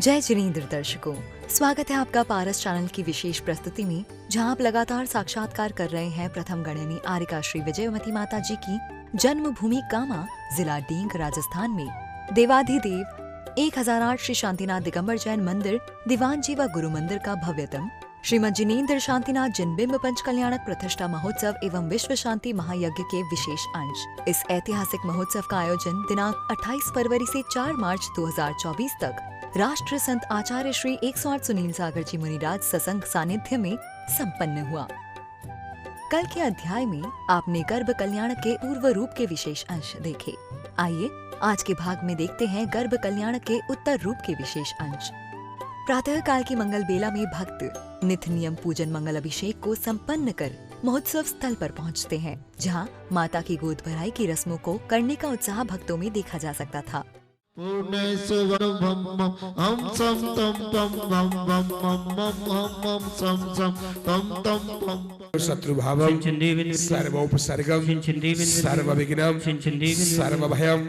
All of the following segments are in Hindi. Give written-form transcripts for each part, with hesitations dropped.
जय जिनेंद्र दर्शकों, स्वागत है आपका पारस चैनल की विशेष प्रस्तुति में, जहां आप लगातार साक्षात्कार कर रहे हैं प्रथम गणनी आरिका श्री विजयवती माता जी की जन्मभूमि कामा, जिला डींग, राजस्थान में देवाधिदेव 1008 श्री शांतिनाथ दिगंबर जैन मंदिर, दीवान जी व गुरु मंदिर का भव्यतम श्रीमद जिनेंद्र शांतिनाथ जिनबिंब पंच कल्याणक प्रतिष्ठा महोत्सव एवं विश्व शांति महायज्ञ के विशेष अंश। इस ऐतिहासिक महोत्सव का आयोजन दिनांक 28 फरवरी से 4 मार्च 2024 तक राष्ट्र संत आचार्य श्री 108 सुनील सागर जी मुनिराज सत्संग सानिध्य में संपन्न हुआ। कल के अध्याय में आपने गर्भ कल्याण के पूर्व रूप के विशेष अंश देखे। आइए आज के भाग में देखते हैं गर्भ कल्याण के उत्तर रूप के विशेष अंश। प्रातः काल की मंगल बेला में भक्त नित्य नियम पूजन मंगल अभिषेक को संपन्न कर महोत्सव स्थल पर पहुंचते हैं, जहां माता की गोद भराई की रस्मों को करने का उत्साह भक्तों में देखा जा सकता था। शत्रुभावं सर्वोपसर्गं सर्वविघ्नं सर्वभयं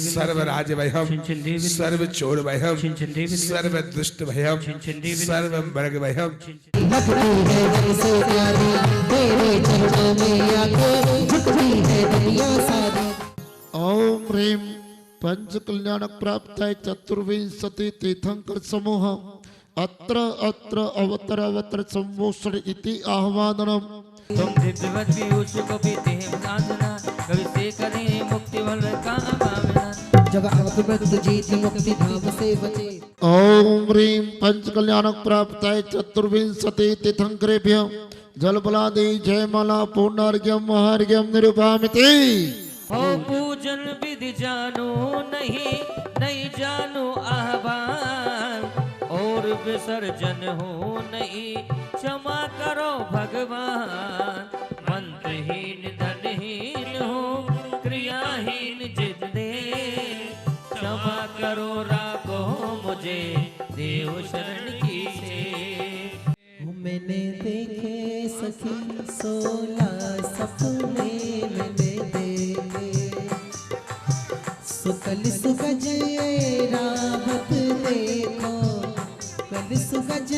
सर्वराजभयं सर्वचोरभयं सर्वदुष्टभयं सर्वमृगभयं ओम ह्रीं पंच कल्याण प्राप्त है चतुर्विंशति तीर्थंकर समूह अत्र अत्र अवतर अवतर संवोषण इति आह्वानम तुम दिव्यवत पीयूष को पीते हैं साधना कवि से करें मुक्ति वल का भावना जब आप मृत्यु जीत मुक्ति धाम से बचे। ओम ह्रीं पंच कल्याण प्राप्त है चतुर्विंशति तीर्थंकरेभ्य जल बलादि जय माला पूर्णार्घ्यम महार्घ्यम निरूपामिति। हो पूजन विधि जानो नहीं जानो आह्वान और विसर्जन हो नहीं क्षमा करो भगवान। मंत्रहीन धनहीन हो क्रियाहीन जिद दे क्षमा करो राखो मुझे देव शरण की से। मैंने देखे सखी 16 सपने मैंने कल सुगज रावत देखो कल सुगज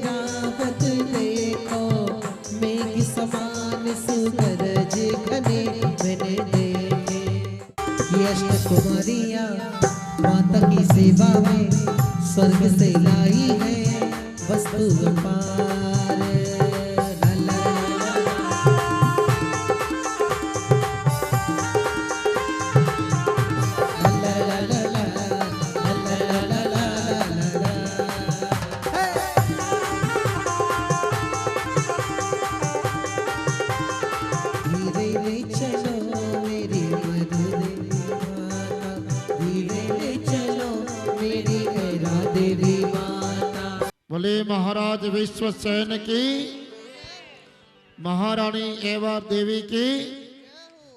रावत देखो मेघ समान सुगरज घने मैंने देखे। ये अष्ट कुमारियाँ माता की सेवा में स्वर्ग से लाई है वस्तु अपार। बोले महाराज विश्वसेन की, महारानी एवा देवी की,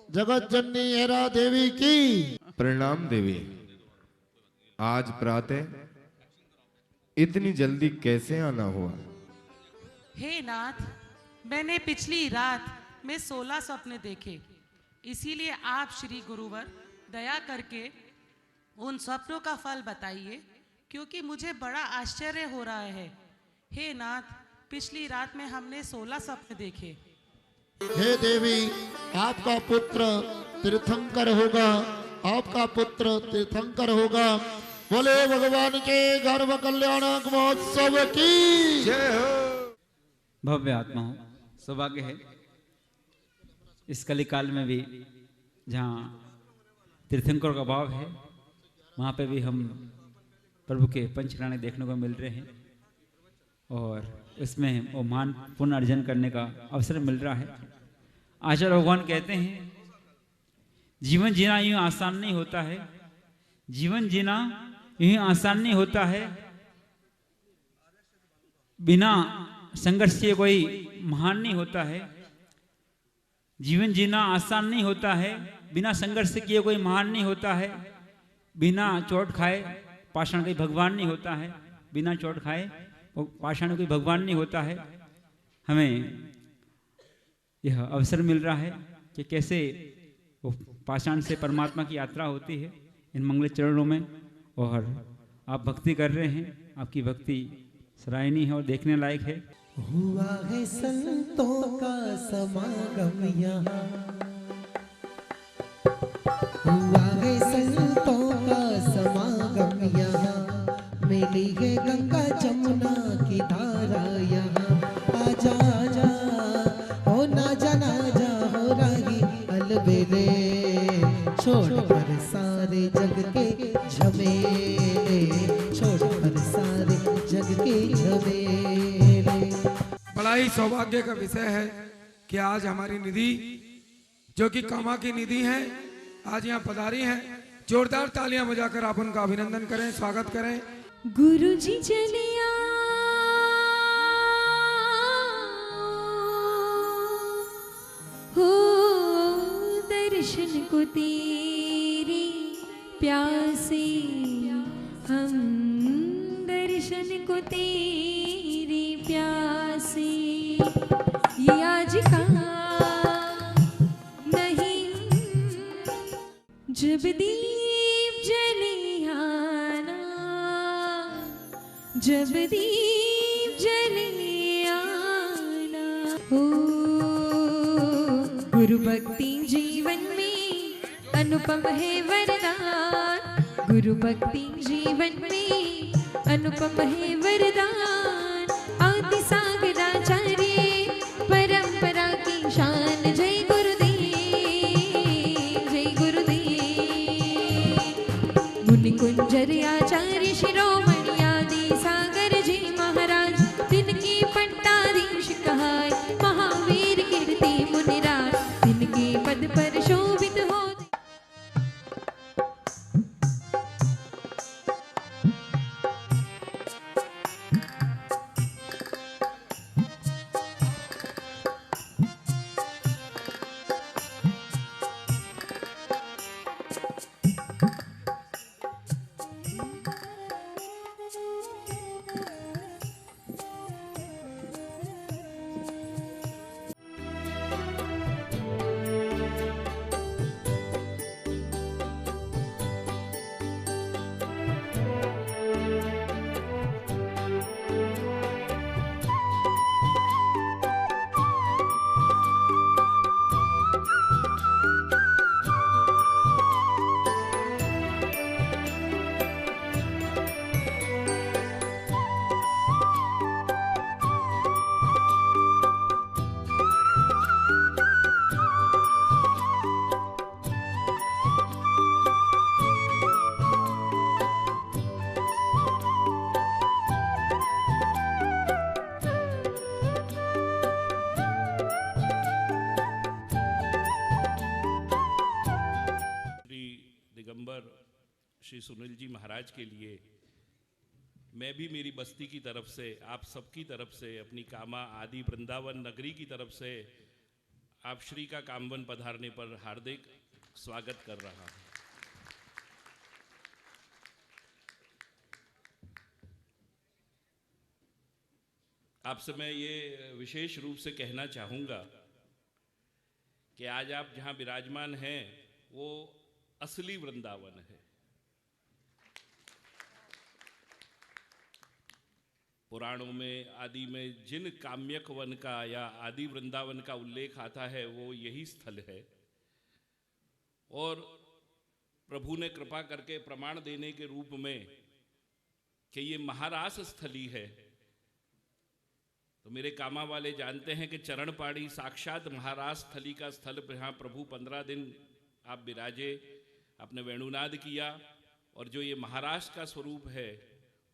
जगत जननी एरा देवी की प्रणाम। देवी, आज प्रातः इतनी जल्दी कैसे आना हुआ? हे नाथ, मैंने पिछली रात में 16 सपने देखे, इसीलिए आप श्री गुरुवर दया करके उन स्वप्नों का फल बताइए, क्योंकि मुझे बड़ा आश्चर्य हो रहा है। हे नाथ, पिछली रात में हमने 16 सपने देखे। हे देवी, आपका पुत्र तीर्थंकर होगा, आपका पुत्र तीर्थंकर होगा। बोले भगवान के गर्भ कल्याणक महोत्सव की जय हो। भव्य आत्मा हो, सौभाग्य है इस कलिकाल में भी जहाँ तीर्थंकर का भाव है, वहाँ पे भी हम प्रभु के पंचकल्याण देखने को मिल रहे हैं और इसमें वो मान पुण्य अर्जन करने का अवसर मिल रहा है। आचार्य भगवान कहते हैं जीवन जीना यूं आसान नहीं होता है, जीवन जीना यूं आसान नहीं होता है, बिना संघर्ष के कोई महान नहीं होता है। जीवन जीना आसान नहीं होता है, बिना संघर्ष किए कोई महान नहीं होता है। बिना चोट खाए पाषाण कोई भगवान नहीं होता है, बिना चोट खाए वो पाषाण कोई भगवान नहीं होता है। हमें यह अवसर मिल रहा है कि कैसे वो पाषाण से परमात्मा की यात्रा होती है इन मंगल चरणों में, और आप भक्ति कर रहे हैं, आपकी भक्ति सराहनीय है और देखने लायक है। हुआ है संतों का समागम यहाँ, हुआ है संतों का समागम यहाँ, मिली है गंगा जमुना की धारा यहाँ। आजा आजा हो ना जाना जा हो रही अलबेले, छोड़ कर सारे जग के झमेले, छोड़ कर सारे जग के झमेले। बड़ा ही सौभाग्य का विषय है कि आज हमारी निधि जो कि कामा की निधि है, आज यहाँ पधारी है। जोरदार तालियां बजाकर आप उनका अभिनंदन करें, स्वागत करें। गुरुजी चलिया हो दर्शन को तेरी प्यासे, हम दर्शन को तेरी प्यासे। ये आज का नहीं जब दीप जले आना, जब दीप जले आना हो। गुरु भक्ति जीवन में अनुपम है वरदान, गुरु भक्ति जीवन में अनुपम है वरदान। आदि सागराचार्य परंपरा की शान, जय गुरुदेव जय गुरुदेव। मुनि कुंजर आचार्य शिरोमणि आदि सागर जी महाराज, तिनकी पट्टाधीश कहाय महावीर कीर्ति मुनिराज, तिनके पद पर शोभित हो। श्री सुनील जी महाराज के लिए मैं भी मेरी बस्ती की तरफ से, आप सबकी तरफ से, अपनी कामा आदि वृंदावन नगरी की तरफ से आप श्री का कामवन पधारने पर हार्दिक स्वागत कर रहा हूँ। आपसे मैं ये विशेष रूप से कहना चाहूँगा कि आज आप जहाँ विराजमान हैं वो असली वृंदावन है। पुराणों में आदि में जिन काम्यक वन का या आदि वृंदावन का उल्लेख आता है वो यही स्थल है, और प्रभु ने कृपा करके प्रमाण देने के रूप में कि ये महारास स्थली है। तो मेरे कामा वाले जानते हैं कि चरण पाड़ी साक्षात महारास स्थली का स्थल, यहाँ प्रभु 15 दिन आप विराजे, आपने वेणुनाद किया और जो ये महाराष्ट्र का स्वरूप है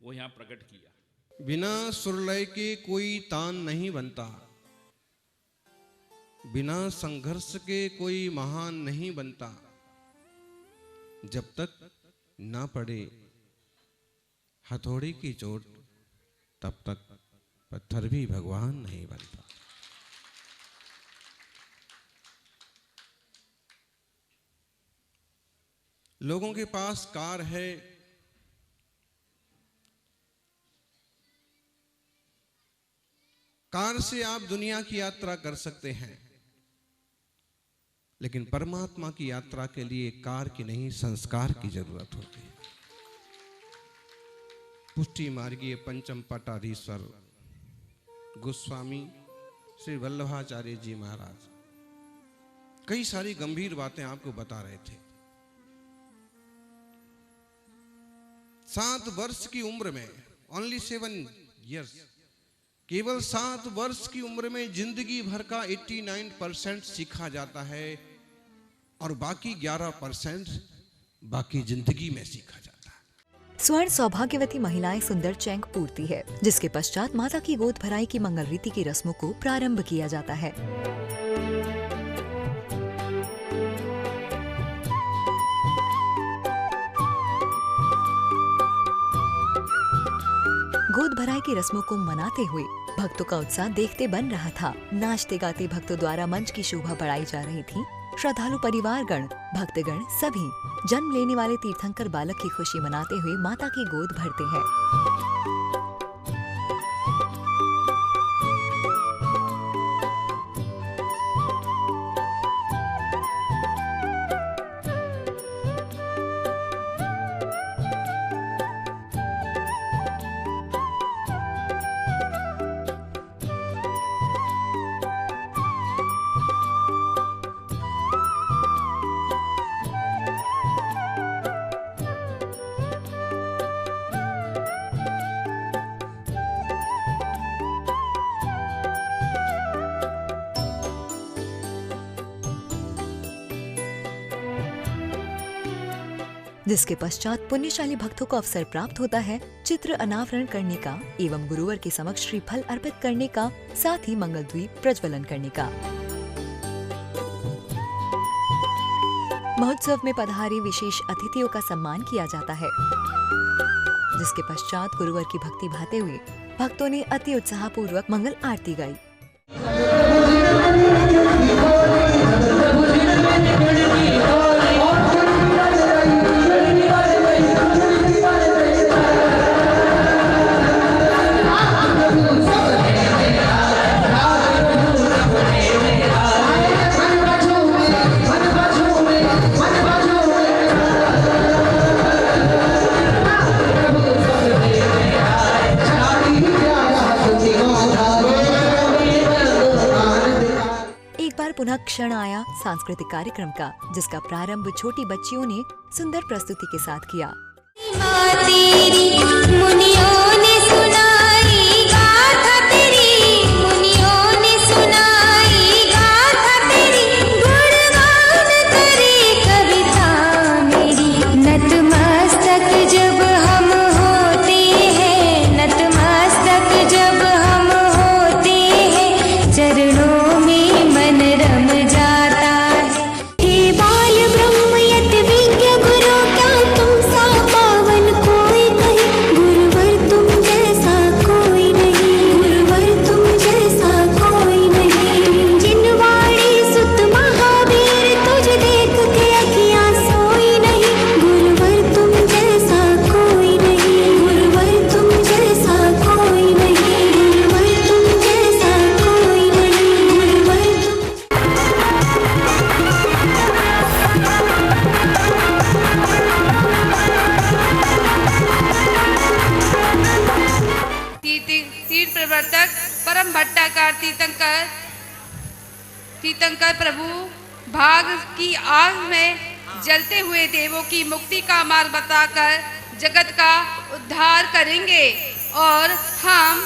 वो यहाँ प्रकट किया। बिना सुरलय के कोई तान नहीं बनता, बिना संघर्ष के कोई महान नहीं बनता। जब तक ना पड़े हथौड़ी की चोट तब तक पत्थर भी भगवान नहीं बनता। लोगों के पास कार है, कार से आप दुनिया की यात्रा कर सकते हैं, लेकिन परमात्मा की यात्रा के लिए कार की नहीं संस्कार की जरूरत होती है। पुष्टि मार्गीय पंचम पटाधीश्वर गोस्वामी श्री वल्लभाचार्य जी महाराज कई सारी गंभीर बातें आपको बता रहे थे। 7 वर्ष की उम्र में, ओनली 7 years, केवल 7 वर्ष की उम्र में जिंदगी भर का 89% सीखा जाता है और बाकी 11% बाकी जिंदगी में सीखा जाता है। स्वर्ण सौभाग्यवती महिलाएं सुंदर चैंक पूर्ति है, जिसके पश्चात माता की गोद भराई की मंगल रीति की रस्मों को प्रारंभ किया जाता है। गोद भराई की रस्मों को मनाते हुए भक्तों का उत्साह देखते बन रहा था। नाचते गाते भक्तों द्वारा मंच की शोभा बढ़ाई जा रही थी। श्रद्धालु परिवारगण, भक्तगण सभी जन्म लेने वाले तीर्थंकर बालक की खुशी मनाते हुए माता की गोद भरते हैं। जिसके पश्चात पुण्यशाली भक्तों को अवसर प्राप्त होता है चित्र अनावरण करने का एवं गुरुवर के समक्ष श्रीफल अर्पित करने का, साथ ही मंगल द्वीप प्रज्वलन करने का। महोत्सव में पधारे विशेष अतिथियों का सम्मान किया जाता है, जिसके पश्चात गुरुवर की भक्ति भाते हुए भक्तों ने अति उत्साहपूर्वक मंगल आरती गाई। पुनः क्षण आया सांस्कृतिक कार्यक्रम का, जिसका प्रारंभ छोटी बच्चियों ने सुंदर प्रस्तुति के साथ किया। परम भट्टाकार तीर्थंकर प्रभु भाग की आग में जलते हुए देवों की मुक्ति का मार्ग बताकर जगत का उद्धार करेंगे और हम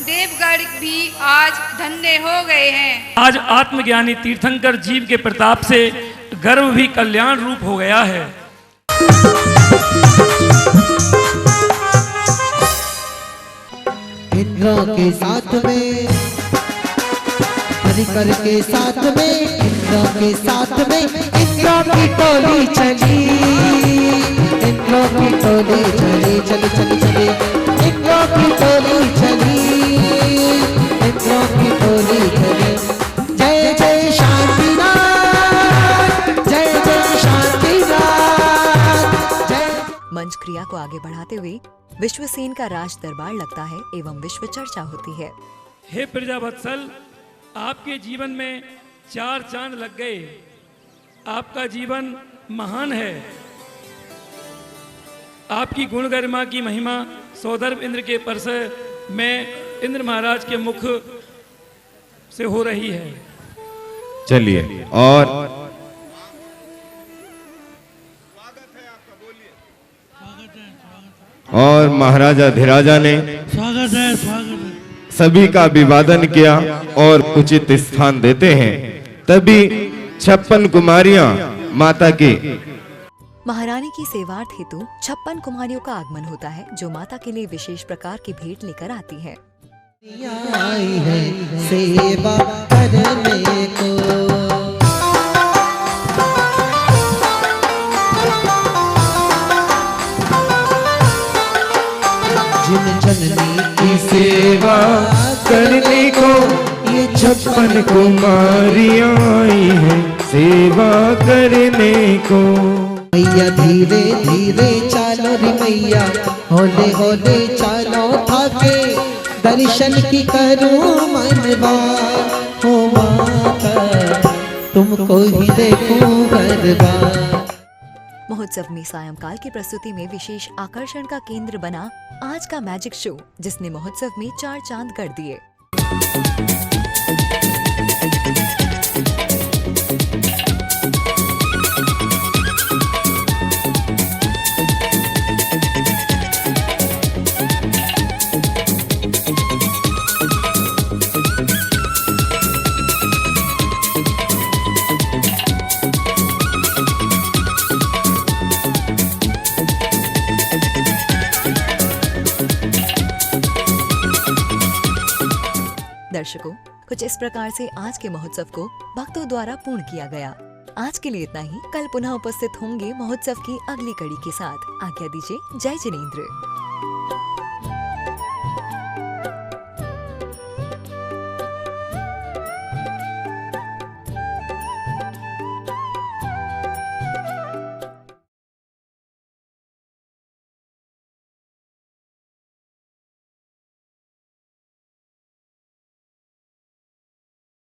देवगढ़ भी आज धन्य हो गए हैं। आज आत्मज्ञानी तीर्थंकर जीव के प्रताप से गर्व भी कल्याण रूप हो गया है। इंद्र के साथ में, परिकर के साथ में, इंद्र के साथ में इंद्र की टोली चली, इंद्र की टोली चली, चली चली चली, इंद्र की टोली चली, इंद्र की टोली चली। जय जय शांतिनाथ, जय जय शांतिनाथ, जय। मंच क्रिया को आगे बढ़ाते हुए विश्वसेन का राज दरबार लगता है एवं विश्व चर्चा होती है। हे प्रजावत्सल, आपके जीवन में 4 चांद लग गए। आपका जीवन महान है। आपकी गुण गरिमा की महिमा सौदर्भ इंद्र के परस में इंद्र महाराज के मुख से हो रही है। चलिए और महाराजा धीराजा ने स्वागत है, स्वागत है। सभी का अभिवादन किया और उचित स्थान देते हैं। तभी 56 कुमारियां माता की महारानी की सेवार्थ हेतु 56 कुमारियों का आगमन होता है, जो माता के लिए विशेष प्रकार की भेंट लेकर आती है। आई है सेवा करने को, जिन जननी की सेवा करने को ये 56 कुमारियां आई हैं सेवा करने को। मैया धीरे धीरे चालो रे मैया, होले होले चालो थाके, दर्शन की करूं मनवा हो माता, तुमको ही देखूं बरबार। महोत्सव में सायंकाल की प्रस्तुति में विशेष आकर्षण का केंद्र बना आज का मैजिक शो, जिसने महोत्सव में 4 चांद कर दिए। दर्शकों, कुछ इस प्रकार से आज के महोत्सव को भक्तों द्वारा पूर्ण किया गया। आज के लिए इतना ही। कल पुनः उपस्थित होंगे महोत्सव की अगली कड़ी के साथ। आज्ञा दीजिए। जय जिनेंद्र।